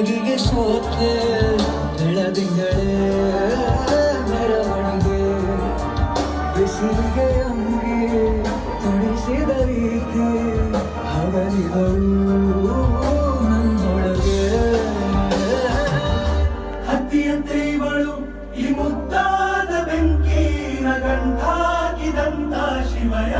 ಬೆಳಗಿಗೆ ಸೋತೆ ಬೆಳದಿಂಗಳೇ ಮೆರವಣಿಗೆ ಬಿಸಿಲಿಗೆ ಅಂಗಿ ತುಡಿಸಿದ ರೀತಿ ಹಗಲಿಗಳು ನನ್ನೊಳಗೆ ಹತ್ತಿಯಂತೆ ಇವಳು ಈ ಮುದ್ದಾದ ಬೆಂಕಿನ ಗಂಟಾಕಿದಂತ ಶಿವಯ